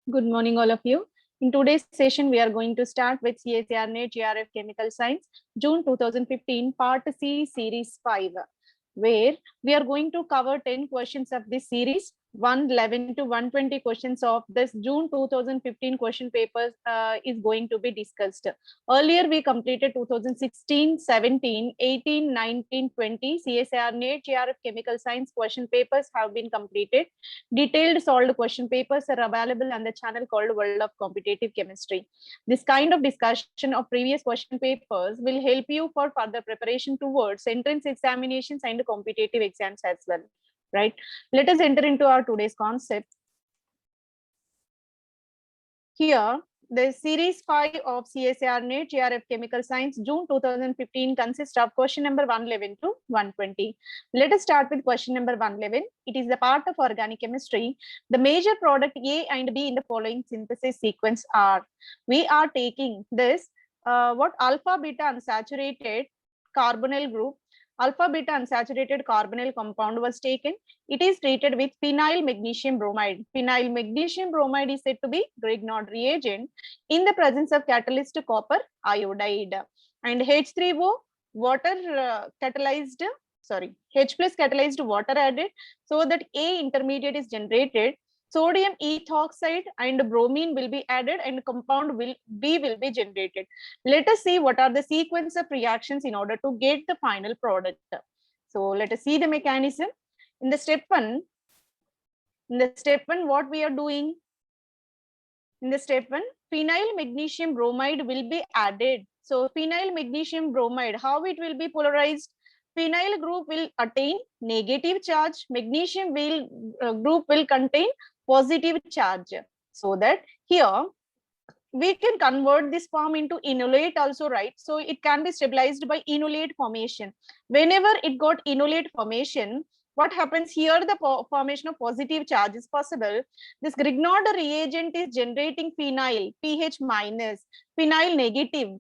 Good morning, all of you. In today's session, we are going to start with CSIR NET GRF Chemical Science, June 2015, Part C, Series 5, where we are going to cover 10 questions of this series, 111 to 120 questions of this June 2015 question papers is going to be discussed. Earlier, we completed 2016, 17, 18, 19, 20 CSIR NET GRF Chemical Science question papers have been completed. Detailed solved question papers are available on the channel called World of Competitive Chemistry. This kind of discussion of previous question papers will help you for further preparation towards entrance examinations and competitive exams as well. Right? Let us enter into our today's concept. Here, the series 5 of CSIR NET GRF Chemical Science June 2015 consists of question number 111 to 120. Let us start with question number 111. It is the part of organic chemistry. The major product A and B in the following synthesis sequence are. We are taking this what alpha beta unsaturated carbonyl group. Alpha beta unsaturated carbonyl compound was taken. It is treated with phenyl magnesium bromide. Phenyl magnesium bromide is said to be Grignard reagent in the presence of catalyst copper iodide. And H3O water catalyzed, H plus catalyzed water added so that A intermediate is generated. Sodium ethoxide and bromine will be added and compound B will be generated. Let us see what are the sequence of reactions in order to get the final product. So let us see the mechanism. In the step one, what we are doing? In the step one, phenyl magnesium bromide will be added. So phenyl magnesium bromide, how it will be polarized? Phenyl group will attain negative charge. Magnesium group will contain positive charge. So that here we can convert this form into enolate also, right? So it can be stabilized by enolate formation. Whenever it got enolate formation, what happens here? The formation of positive charge is possible. This Grignard reagent is generating phenyl, pH minus, phenyl negative,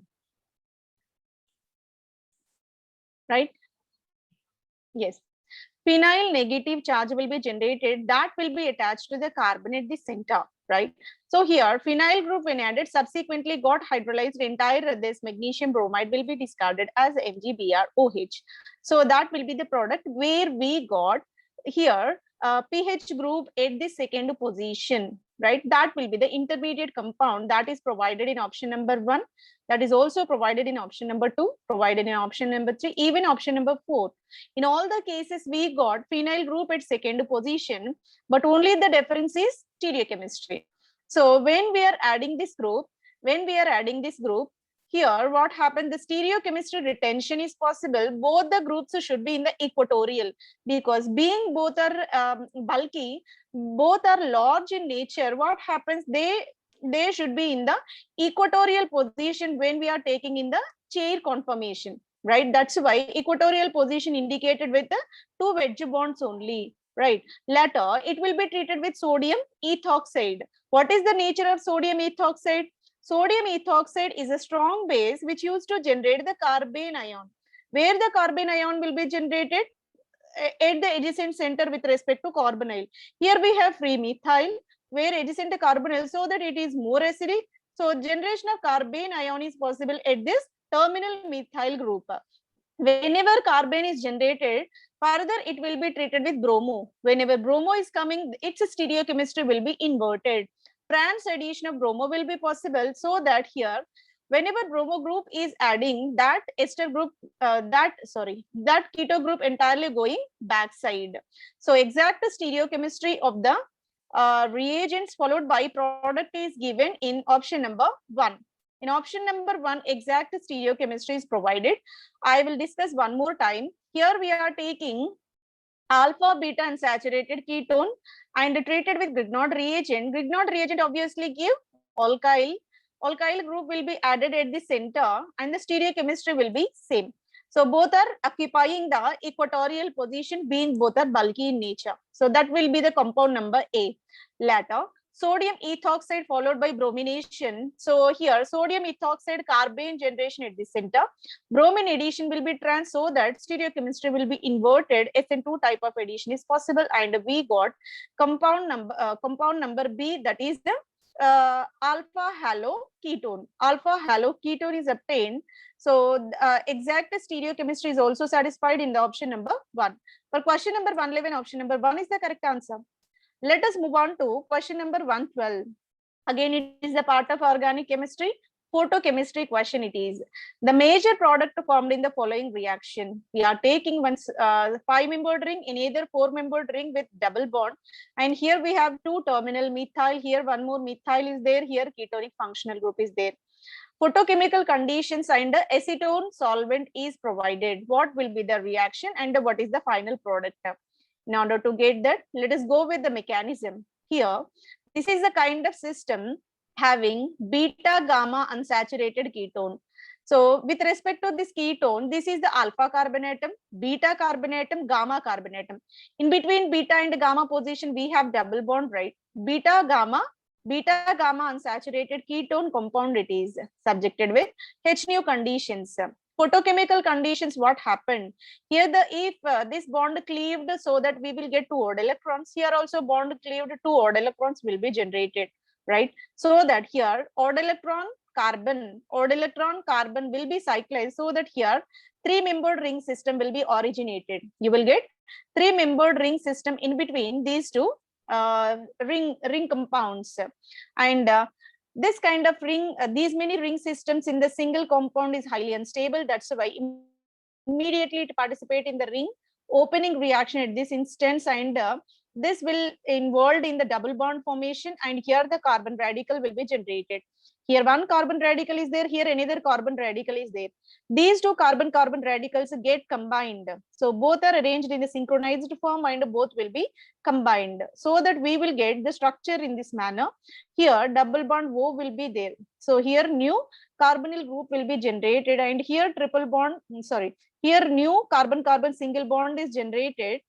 right? Yes. Phenyl negative charge will be generated that will be attached to the carbon at the center, right? So here phenyl group when added subsequently got hydrolyzed, entire this magnesium bromide will be discarded as MgBrOH. So that will be the product where we got here pH group at the second position, right? That will be the intermediate compound that is provided in option number 1. That is also provided in option number 2, provided in option number 3, even option number 4. In all the cases, we got phenyl group at second position, but only the difference is stereochemistry. So when we are adding this group, here what happened? The stereochemistry retention is possible. Both the groups should be in the equatorial, because being both are bulky, both are large in nature. What happens? They should be in the equatorial position when we are taking in the chair conformation, right? That's why equatorial position indicated with the 2 wedge bonds only, right? Later, it will be treated with sodium ethoxide. What is the nature of sodium ethoxide? Sodium ethoxide is a strong base which used to generate the carbene ion. Where the carbene ion will be generated? At the adjacent center with respect to carbonyl. Here we have free methyl, where adjacent to carbonyl, so that it is more acidic. So generation of carbene ion is possible at this terminal methyl group. Whenever carbene is generated, further it will be treated with bromo. Whenever bromo is coming, its stereochemistry will be inverted. Trans addition of bromo will be possible, so that here whenever bromo group is adding, that ester group, that keto group entirely going backside. So exact stereochemistry of the reagents followed by product is given in option number 1. In option number 1, exact stereochemistry is provided. I will discuss one more time. Here we are taking alpha beta unsaturated ketone and treated with Grignard reagent. Grignard reagent obviously give alkyl. Alkyl group will be added at the center and the stereochemistry will be same. So both are occupying the equatorial position, being both are bulky in nature. So that will be the compound number A. Later, sodium ethoxide followed by bromination. So here sodium ethoxide carbene generation at the center. Bromine addition will be trans, so that stereochemistry will be inverted. SN2 type of addition is possible, and we got compound number B, that is the alpha haloketone. Alpha haloketone is obtained. So exact stereochemistry is also satisfied in the option number 1. For question number 111, option number 1 is the correct answer. Let us move on to question number 112. Again, it is the part of organic chemistry. Photochemistry question it is. The major product formed in the following reaction. We are taking one 5-membered ring in either 4-membered ring with double bond. And here we have 2 terminal methyl. Here one more methyl is there. Here ketonic functional group is there. Photochemical conditions and the acetone solvent is provided. What will be the reaction and what is the final product? In order to get that, let us go with the mechanism. Here, this is the kind of system having beta gamma unsaturated ketone. So with respect to this ketone, this is the alpha carbon atom, beta carbon atom, gamma carbon atom. In between beta and gamma position, we have double bond, right? Beta gamma unsaturated ketone compound it is subjected with H nu conditions. Photochemical conditions, what happened here, the if this bond cleaved so that we will get 2 odd electrons, here also bond cleaved 2 odd electrons will be generated, right? So that here odd electron carbon will be cyclized, so that here 3-membered ring system will be originated. You will get 3-membered ring system in between these 2 ring compounds. And this kind of ring, these many ring systems in the single compound is highly unstable. That's why immediately to participate in the ring opening reaction at this instance, and this will involved in the double bond formation, and here the carbon radical will be generated. Here one carbon radical is there, here another carbon radical is there. These 2 carbon radicals get combined. So both are arranged in a synchronized form and both will be combined, so that we will get the structure in this manner. Here double bond O will be there. So here new carbonyl group will be generated, and here triple bond, here new carbon single bond is generated,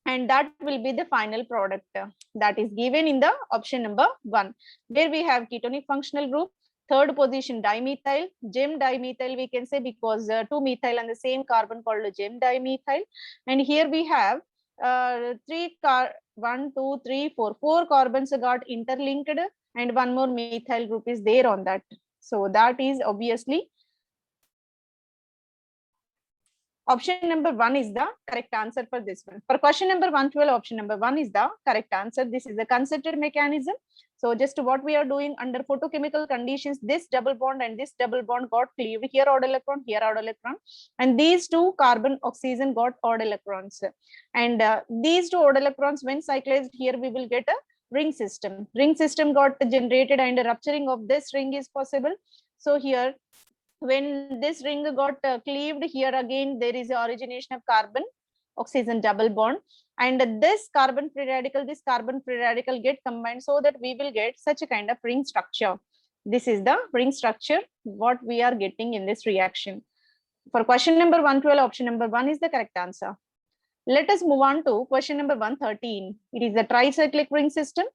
and that will be the final product that is given in the option number 1, where we have ketonic functional group. Third position dimethyl, gem dimethyl we can say, because 2 methyl on the same carbon called gem dimethyl. And here we have 1 2 3 4 4 carbons got interlinked, and one more methyl group is there on that. So that is obviously option number 1 is the correct answer for this one. For question number 112, option number 1 is the correct answer. This is the concerted mechanism. So just what we are doing under photochemical conditions, this double bond and this double bond got cleaved. Here odd electron, here odd electron, and these 2 carbon oxygen got odd electrons. And these 2 odd electrons when cyclized, here we will get a ring system. Ring system got generated, and a rupturing of this ring is possible. So here, when this ring got cleaved, here again there is a origination of carbon oxygen double bond, and this carbon free radical get combined, so that we will get such a kind of ring structure. This is the ring structure what we are getting in this reaction. For question number 112, option number 1 is the correct answer. Let us move on to question number 113. It is the tricyclic ring system.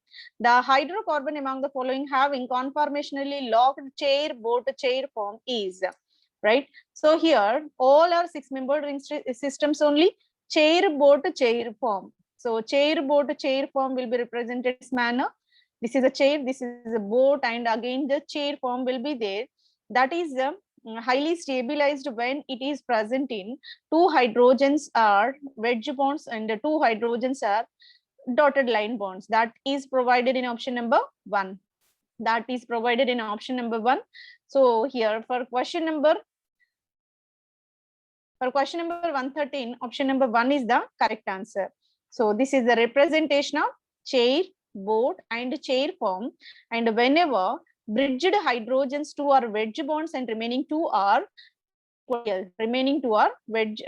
The hydrocarbon among the following having conformationally locked chair boat chair form is, right? So here all are 6-membered ring systems only, chair boat chair form. So chair boat chair form will be represented this manner. This is a chair, this is a boat, and again the chair form will be there. That is highly stabilized when it is present in 2 hydrogens are wedge bonds and the 2 hydrogens are dotted line bonds. That is provided in option number 1. That is provided in option number 1. So here for question number 113, option number 1 is the correct answer. So this is the representation of chair, boat and chair form, and whenever bridged hydrogens 2 are wedge bonds and remaining 2 are wedge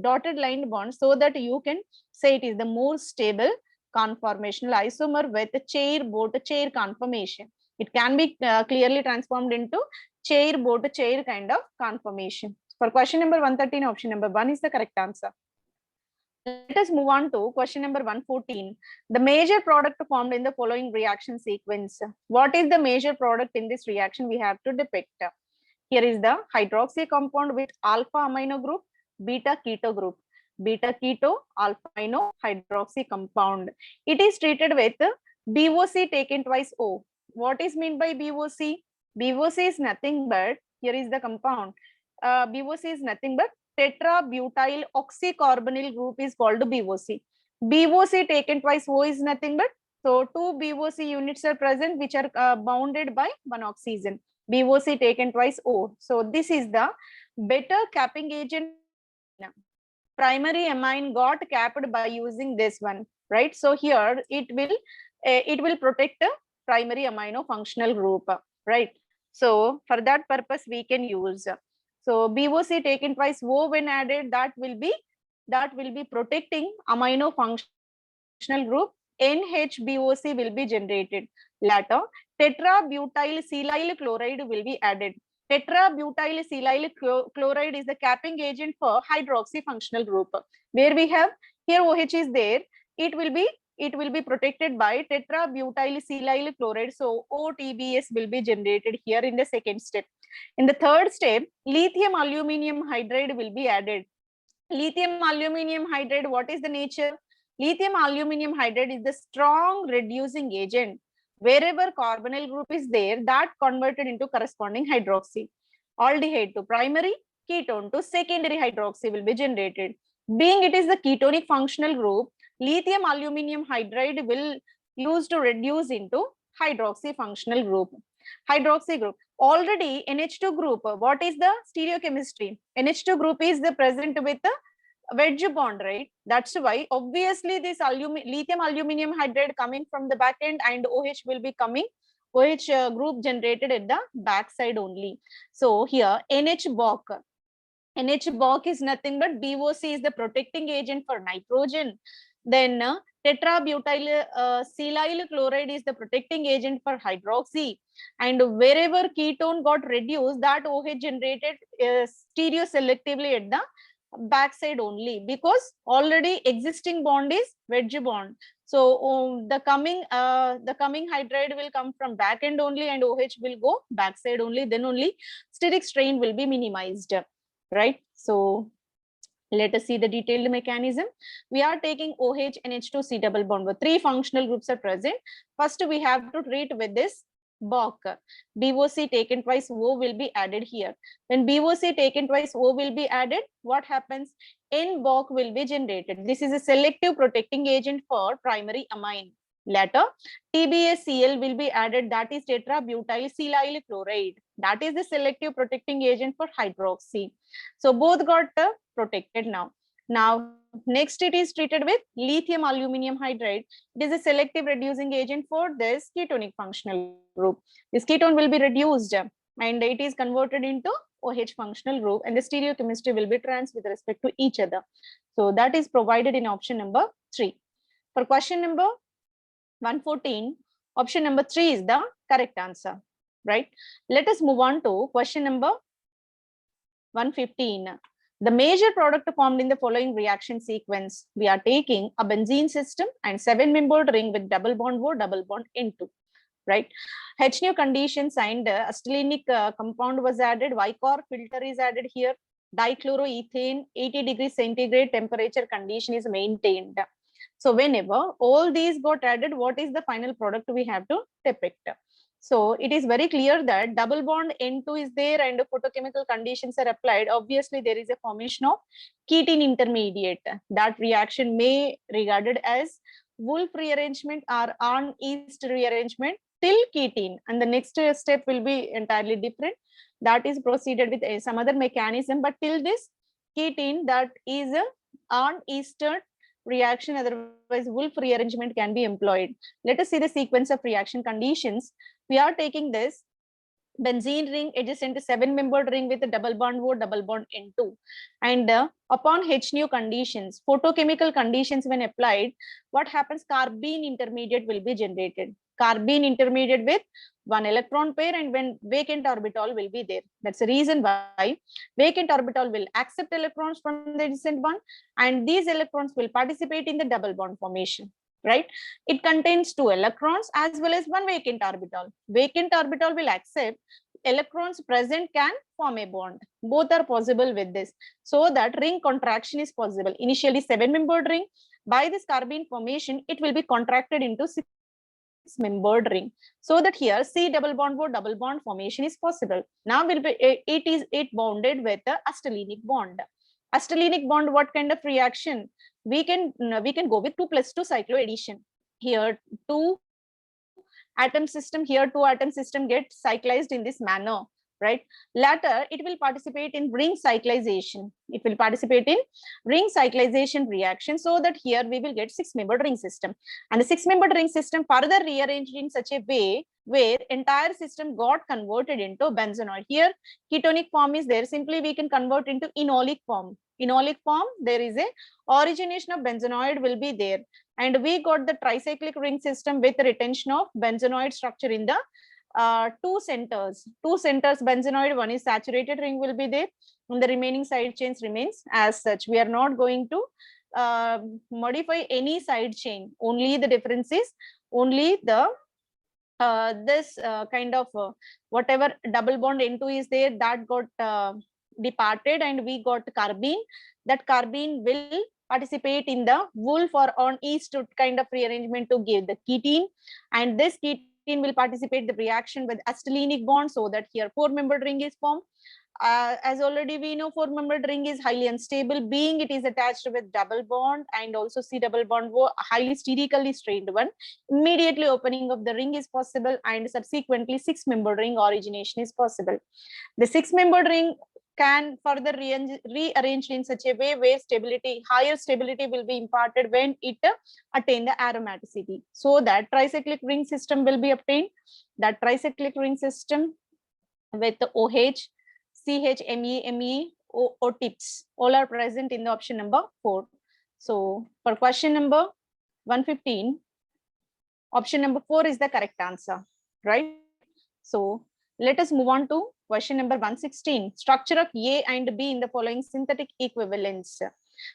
dotted line bonds, so that you can say it is the more stable conformational isomer with chair boat chair conformation. It can be clearly transformed into chair boat chair kind of conformation. For question number 113, option number 1 is the correct answer. Let us move on to question number 114. The major product formed in the following reaction sequence. What is the major product in this reaction we have to depict? Here is the hydroxy compound with alpha amino group, beta keto group. Beta keto, alpha amino, hydroxy compound. It is treated with BOC taken twice O. What is meant by BOC? BOC is nothing but, here is the compound. BOC is nothing but tetrabutyl oxycarbonyl group is called BOC. BOC taken twice, O is nothing but, so two BOC units are present which are bounded by one oxygen. BOC taken twice, O. So this is the better capping agent. Primary amine got capped by using this one, right? So here it will protect the primary amino functional group, right? So for that purpose we can use. So BOC taken twice, O when added, that will be protecting amino functional group. NHBOC will be generated. Later, tetrabutyl chloride will be added. Tetrabutyl chloride is the capping agent for hydroxy functional group. Where we have here OH is there, it will be protected by tetrabutyl chloride. So OTBS will be generated here in the second step. In the third step, lithium aluminum hydride will be added. Lithium aluminum hydride, what is the nature? Lithium aluminum hydride is the strong reducing agent. Wherever carbonyl group is there, that converted into corresponding hydroxy. Aldehyde to primary, ketone to secondary hydroxy will be generated. Being it is the ketonic functional group, lithium aluminum hydride will use to reduce into hydroxy functional group. Hydroxy group. Already NH2 group, what is the stereochemistry? NH2 group is the present with the wedge bond, right? That's why obviously this lithium aluminum hydride coming from the back end and OH will be coming, OH group generated at the back side only. So here NH-BOC is nothing but BOC is the protecting agent for nitrogen. Then tetrabutyl chloride is the protecting agent for hydroxy. And wherever ketone got reduced, that OH generated stereo selectively at the backside only, because already existing bond is wedge bond. So the coming hydride will come from back end only and OH will go backside only, then only steric strain will be minimized, right? So let us see the detailed mechanism. We are taking OH and H2C double bond with three functional groups are present. First we have to treat with this BOC. BOC taken twice, O will be added here. When BOC taken twice, O will be added, what happens? N-BOC will be generated. This is a selective protecting agent for primary amine. Later, TBSCl will be added, that is tetrabutyl chloride. That is the selective protecting agent for hydroxy. So both got protected now. Now, next it is treated with lithium aluminum hydride. It is a selective reducing agent for this ketonic functional group. This ketone will be reduced and it is converted into OH functional group, and the stereochemistry will be trans with respect to each other. So that is provided in option number 3. For question number 114, option number 3 is the correct answer, right? Let us move on to question number 115. The major product formed in the following reaction sequence. We are taking a benzene system and 7-membered ring with double bond O, double bond N2, right? HNO conditions and acetylenic compound was added. Vicor filter is added here. Dichloroethane, 80 degrees centigrade temperature condition is maintained. So whenever all these got added, what is the final product we have to depict? So it is very clear that double bond N2 is there and photochemical conditions are applied. Obviously, there is a formation of ketene intermediate. That reaction may regarded as Wolff rearrangement or Arndt rearrangement till ketene. And the next step will be entirely different. That is proceeded with some other mechanism. But till this ketene, that is a Arndt reaction, otherwise Wolff rearrangement can be employed. Let us see the sequence of reaction conditions. We are taking this benzene ring adjacent to 7-membered ring with a double bond O, double bond N2. And upon HNO conditions, photochemical conditions when applied, what happens? Carbene intermediate will be generated. Carbene intermediate with 1 electron pair, and when vacant orbital will be there. That's the reason why vacant orbital will accept electrons from the adjacent one, and these electrons will participate in the double bond formation, right? It contains 2 electrons as well as 1 vacant orbital. Vacant orbital will accept, electrons present can form a bond. Both are possible with this, so that ring contraction is possible. Initially 7-membered ring, by this carbene formation, it will be contracted into six-membered ring, so that here C double bond O double bond formation is possible. Now it bonded with the astellinic bond. Astellinic bond, what kind of reaction? We can go with 2+2 cycloaddition. Here 2 atom system, here 2 atom system get cyclized in this manner, right? Later, it will participate in ring cyclization. It will participate in ring cyclization reaction, so that here we will get 6-membered ring system. And the 6-membered ring system further rearranged in such a way where entire system got converted into benzenoid. Here, ketonic form is there. Simply we can convert into enolic form. Enolic form, there is a origination of benzenoid will be there. And we got the tricyclic ring system with retention of benzenoid structure in the two centers benzenoid. One is saturated ring will be there, and the remaining side chains remains as such. We are not going to modify any side chain. Only the difference is only the this kind of whatever double bond N2 is there, that got departed, and we got carbene. That carbene will participate in the wolf or on east kind of rearrangement to give the ketene, and this ketene will participate the reaction with astellinic bond, so that here 4-membered ring is formed. As already we know, 4-membered ring is highly unstable, being it is attached with double bond and also C double bond, highly sterically strained one. Immediately opening of the ring is possible, and subsequently 6-membered ring origination is possible. The 6-membered ring can further rearranged in such a way where higher stability will be imparted when it attain the aromaticity, so that tricyclic ring system will be obtained. That tricyclic ring system with the OH, CH, Me, O tips, all are present in the option number 4. So for question number 115, option number 4 is the correct answer, right? So let us move on to question number 116. Structure of A and B in the following synthetic equivalence.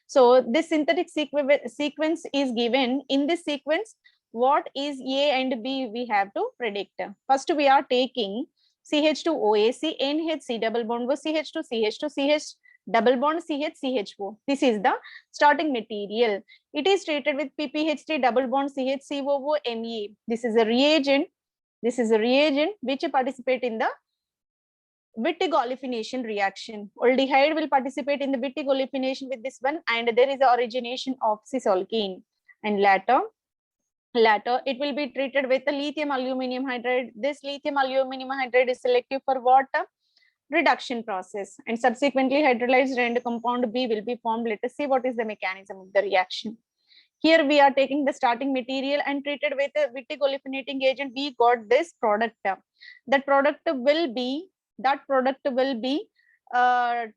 So this synthetic sequence is given. In this sequence, what is A and B we have to predict. First, we are taking CH2OAC, NHC double bond with CH2, CH2, CH double bond CH, CHO. This is the starting material. It is treated with PPH3 double bond CH, COO, Me. This is a reagent. This is a reagent which participate in the Wittig olefination reaction. Aldehyde will participate in the Wittig olefination with this one, and there is the origination of cis-alkene. And later it will be treated with the lithium aluminum hydride. This lithium aluminum hydride is selective for what? Reduction process, and subsequently hydrolyzed and compound B will be formed. Let us see what is the mechanism of the reaction. Here we are taking the starting material and treated with a Wittig oleifinating agent. We got this product. That product will be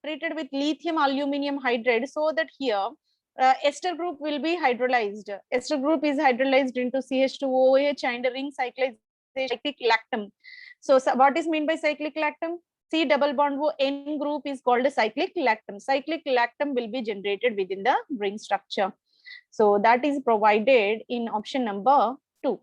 treated with lithium aluminum hydride, so that here ester group will be hydrolyzed. Ester group is hydrolyzed into CH2OH and ring cyclic lactam. So what is meant by cyclic lactam? C double bond N group is called a cyclic lactam. Cyclic lactam will be generated within the ring structure. So that is provided in option number 2,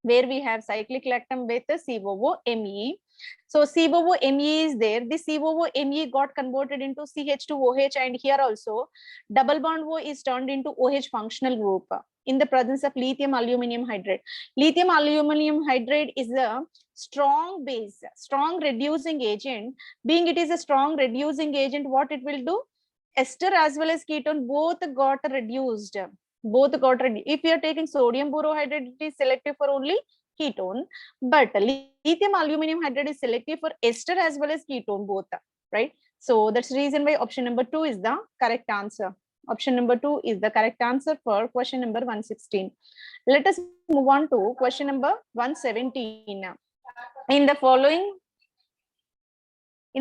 where we have cyclic lactam with the COO-Me. So COO-Me is there. This COO-Me got converted into CH2OH, and here also double bond O is turned into OH functional group in the presence of lithium aluminum hydride. Lithium aluminum hydride is a strong base, strong reducing agent. Being it is a strong reducing agent, what it will do? Ester as well as ketone both got reduced. If you are taking sodium borohydride, it is selective for only ketone, but lithium aluminum hydride is selective for ester as well as ketone both, right? So that's the reason why option number 2 is the correct answer. Option number 2 is the correct answer for question number 116. Let us move on to question number 117. In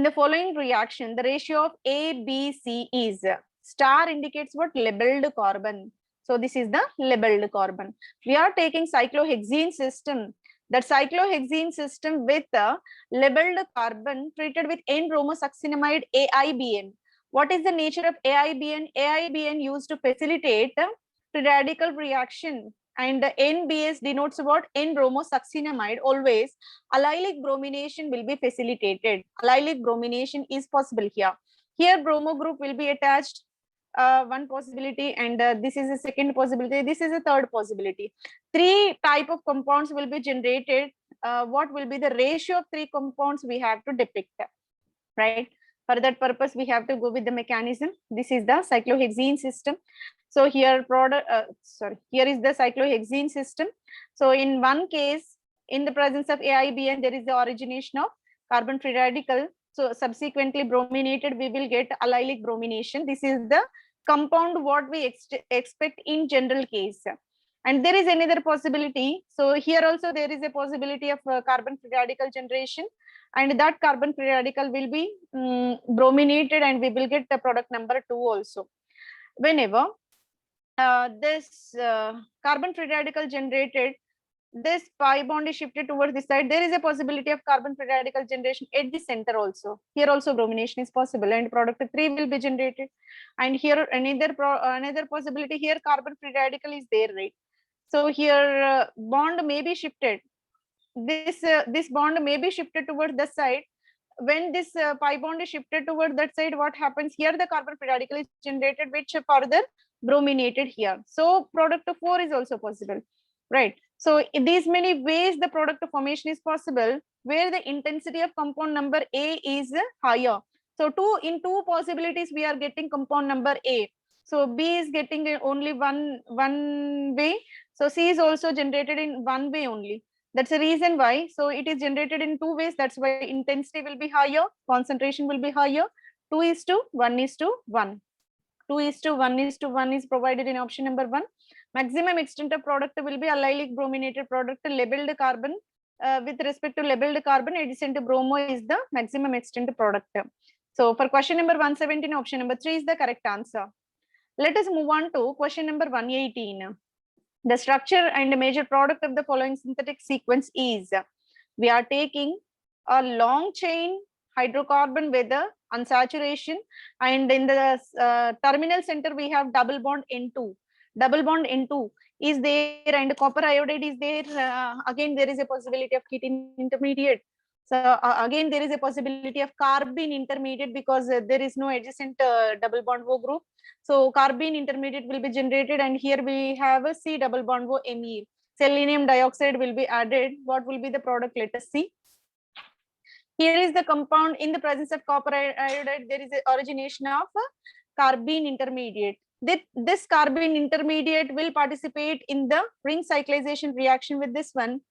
the following reaction, the ratio of A, B, C is star indicates what? Labeled carbon. So this is the labeled carbon. We are taking cyclohexene system. That cyclohexene system with the labeled carbon treated with N-bromosuccinimide AIBN. What is the nature of AIBN? AIBN used to facilitate radical reaction, and the NBS denotes what? N-bromosuccinimide. Always allylic bromination will be facilitated. Allylic bromination is possible here. Here bromo group will be attached. one possibility, and this is a second possibility, this is a third possibility. Three type of compounds will be generated. What will be the ratio of three compounds we have to depict, right? For that purpose, we have to go with the mechanism. This is the cyclohexene system. So here here is the cyclohexene system. So in one case, in the presence of AIBN, there is the origination of carbon free radical. So subsequently brominated, we will get allylic bromination. This is the compound what we expect in general case. And there is another possibility. So here also there is a possibility of carbon free radical generation, and that carbon free radical will be brominated, and we will get the product number 2 also. Whenever this carbon free radical generated, this pi bond is shifted towards this side, there is a possibility of carbon free radical generation at the center also. Here also bromination is possible, and product 3 will be generated. And here another possibility, here carbon free radical is there, right? So here bond may be shifted. This bond may be shifted towards the side. When this pi bond is shifted toward that side, what happens here? The carbon free radical is generated, which further brominated here. So product 4 is also possible, right? So in these many ways, the product formation is possible, where the intensity of compound number A is higher. So in two possibilities, we are getting compound number A. So B is getting only one way. So C is also generated in one way only. That's the reason why. So it is generated in two ways. That's why intensity will be higher, concentration will be higher. 2:1:1. 2:1:1 is provided in option number 1. Maximum extent of product will be allylic brominated product labeled carbon. With respect to labeled carbon, adjacent to bromo is the maximum extent product. So for question number 117, option number 3 is the correct answer. Let us move on to question number 118. The structure and major product of the following synthetic sequence is, we are taking a long chain hydrocarbon with the unsaturation, and in the terminal center we have double bond N2. Double bond N2 is there, and copper iodide is there. Again, there is a possibility of ketene intermediate. So again, there is a possibility of carbene intermediate, because there is no adjacent double bond O group. So carbene intermediate will be generated, and here we have a C double bond O Me. Selenium dioxide will be added. What will be the product? Let us see. Here is the compound in the presence of copper iodide. There is the origination of carbene intermediate. This carbene intermediate will participate in the ring cyclization reaction with this one.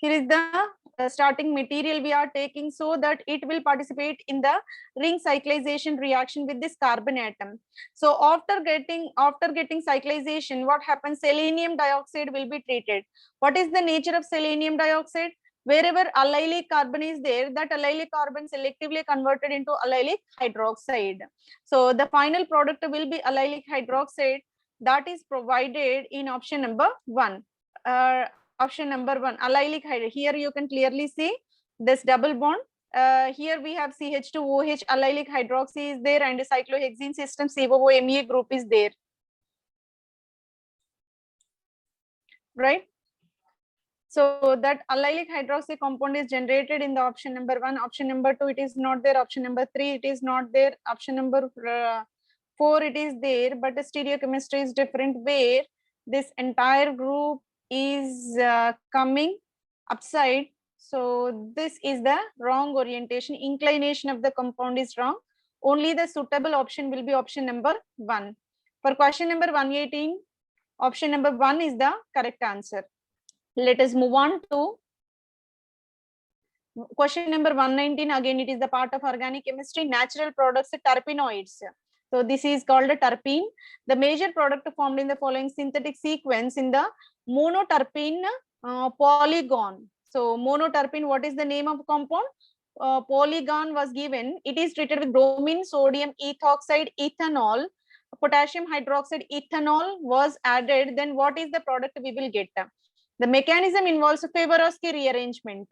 Here is the starting material we are taking, so that it will participate in the ring cyclization reaction with this carbon atom. So after getting cyclization, what happens? Selenium dioxide will be treated. What is the nature of selenium dioxide? Wherever allylic carbon is there, that allylic carbon selectively converted into allylic hydroxide. So the final product will be allylic hydroxide, that is provided in option number 1. Option number 1, allylic hydroxide. Here you can clearly see this double bond. Here we have CH2OH, allylic hydroxy is there, and the cyclohexene system COO-ME group is there, right? So that allylic hydroxy compound is generated in the option number 1. Option number 2, it is not there. Option number 3, it is not there. Option number 4, it is there, but the stereochemistry is different, where this entire group is coming upside. So this is the wrong orientation. Inclination of the compound is wrong. Only the suitable option will be option number 1. For question number 118, option number 1 is the correct answer. Let us move on to question number 119. Again, it is the part of organic chemistry. Natural products, terpenoids. So this is called a terpene. The major product formed in the following synthetic sequence in the monoterpene polygon. So monoterpene, what is the name of compound? Polygon was given. It is treated with bromine, sodium ethoxide, ethanol, potassium hydroxide, ethanol was added. Then what is the product we will get? The mechanism involves Favorsky rearrangement.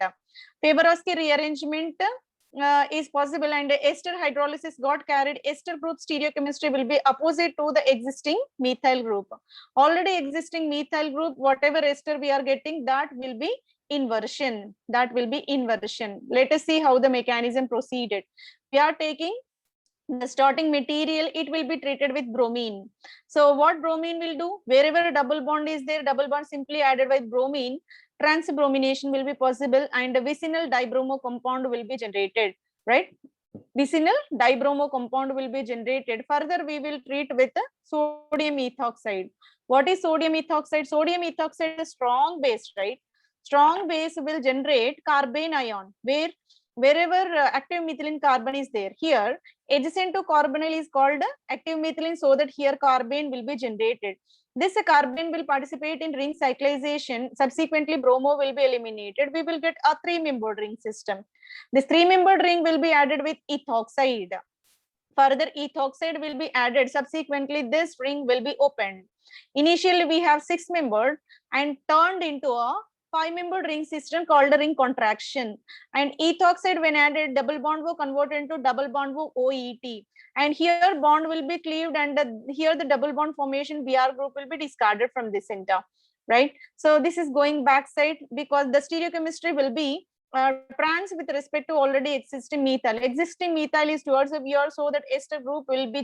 Favorsky rearrangement is possible, and ester hydrolysis got carried. Ester group stereochemistry will be opposite to the existing methyl group. Already existing methyl group, whatever ester we are getting, that will be inversion. That will be inversion. Let us see how the mechanism proceeded. We are taking the starting material, it will be treated with bromine. So what bromine will do, wherever a double bond is there, double bond simply added with bromine, transbromination will be possible and a vicinal dibromo compound will be generated, right? Vicinal dibromo compound will be generated. Further, we will treat with sodium ethoxide. What is sodium ethoxide? Sodium ethoxide is a strong base, right? Strong base will generate carbene ion, wherever active methylene carbon is there. Here, adjacent to carbonyl is called active methylene, so that here carbene will be generated. This carbene will participate in ring cyclization. Subsequently, bromo will be eliminated. We will get a 3-membered ring system. This 3-membered ring will be added with ethoxide. Further, ethoxide will be added. Subsequently, this ring will be opened. Initially, we have 6-membered and turned into a 5-membered ring system called a ring contraction. And ethoxide, when added, double bond will convert into double bond will OET. And here bond will be cleaved, and here the double bond formation Br group will be discarded from this center, right? So this is going backside because the stereochemistry will be trans with respect to already existing methyl. Existing methyl is towards the Br, so that ester group will be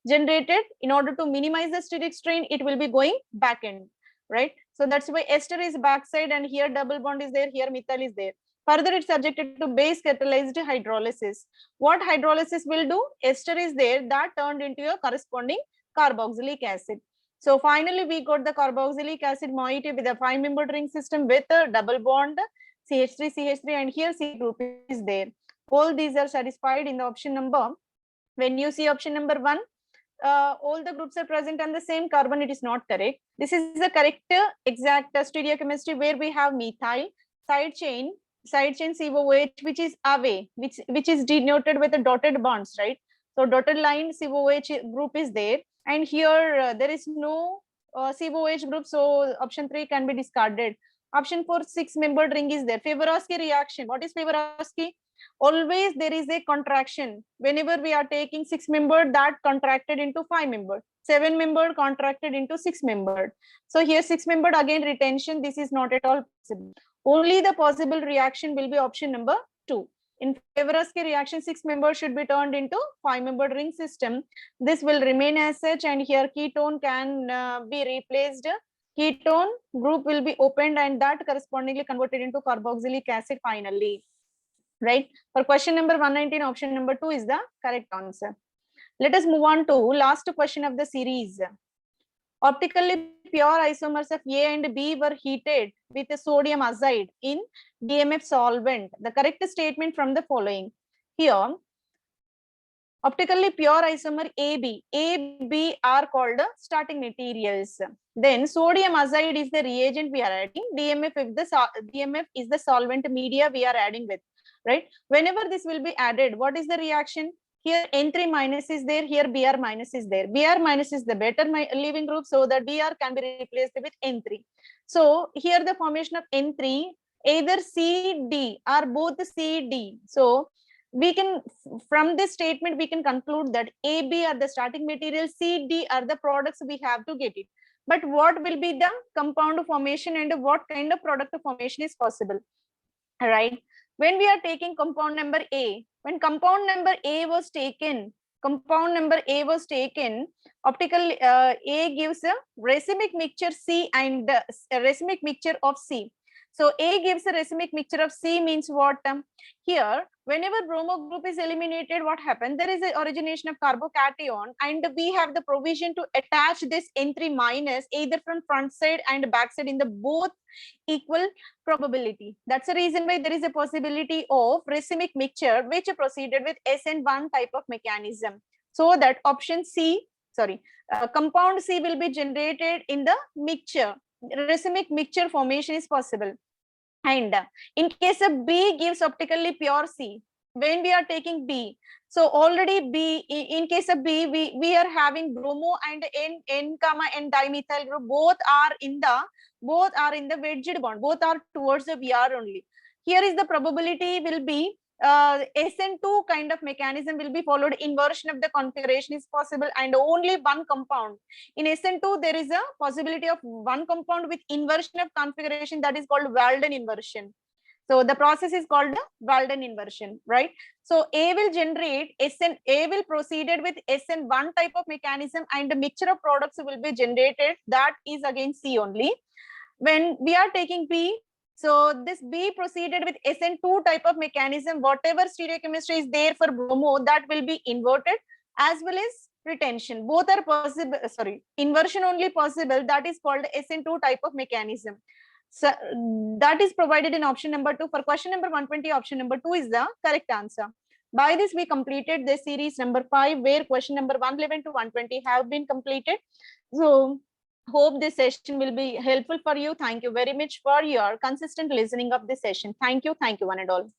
generated. In order to minimize the steric strain, it will be going back end, right? So that's why ester is backside, and here double bond is there, here methyl is there. Further, it's subjected to base catalyzed hydrolysis. What hydrolysis will do? Ester is there, that turned into a corresponding carboxylic acid. So finally, we got the carboxylic acid moiety with a 5-membered ring system with a double bond CH3, CH3, and here C group is there. All these are satisfied in the option number. When you see option number 1, all the groups are present on the same carbon, it is not correct. This is the correct exact stereochemistry where we have methyl side chain COOH, which is away, which is denoted with the dotted bonds, right? So dotted line COOH group is there, and here there is no COOH group, so option 3 can be discarded. Option 4, 6-membered ring is there. Favorowski reaction. What is Favorowski? Always there is a contraction. Whenever we are taking 6-membered, that contracted into 5-membered. 7-membered contracted into 6-membered. So here 6-membered, again retention. This is not at all possible. Only the possible reaction will be option number 2. In Favorowski reaction, 6-membered should be turned into 5-membered ring system. This will remain as such, and here ketone can be replaced. Ketone group will be opened, and that correspondingly converted into carboxylic acid finally, right? For question number 119, option number 2 is the correct answer. Let us move on to last question of the series. Optically pure isomers of A and B were heated with sodium azide in DMF solvent. The correct statement from the following. Here, optically pure isomer AB are called starting materials. Then sodium azide is the reagent we are adding. DMF is the solvent media we are adding with, right? Whenever this will be added, what is the reaction? Here N3 minus is there, here Br minus is there. Br minus is the better leaving group, so that Br can be replaced with N3. So here the formation of N3, either CD or both CD. So we can, from this statement, we can conclude that AB are the starting material, CD are the products we have to get it. But what will be the compound formation and what kind of product formation is possible, right? When we are taking compound number A, when compound number A was taken, optical A gives a racemic mixture C and a racemic mixture of C. So A gives a racemic mixture of C means what? Here, whenever bromo group is eliminated, what happens? There is an origination of carbocation, and we have the provision to attach this N3 minus either from front side and back side in the both equal probability. That's the reason why there is a possibility of racemic mixture which proceeded with SN1 type of mechanism. So that option C, compound C will be generated in the mixture. Racemic mixture formation is possible. And in case of B gives optically pure C, when we are taking B, so already B, in case of B, we are having bromo and N dimethyl group, both are in the wedged bond, both are towards the Br only. Here is the probability will be SN2 kind of mechanism will be followed. Inversion of the configuration is possible, and only one compound. In SN2, there is a possibility of one compound with inversion of configuration, that is called Walden inversion. So the process is called the Walden inversion, right? So A will generate SN, A will proceeded with SN1 type of mechanism, and the mixture of products will be generated. That is again C only. When we are taking B, so this B proceeded with SN2 type of mechanism. Whatever stereochemistry is there for bromo, that will be inverted, as well as retention. Both are possible, sorry, inversion only possible. That is called SN2 type of mechanism. So that is provided in option number 2. For question number 120, option number 2 is the correct answer. By this, we completed the series number 5, where question number 111 to 120 have been completed. So hope this session will be helpful for you. Thank you very much for your consistent listening of this session. Thank you one and all.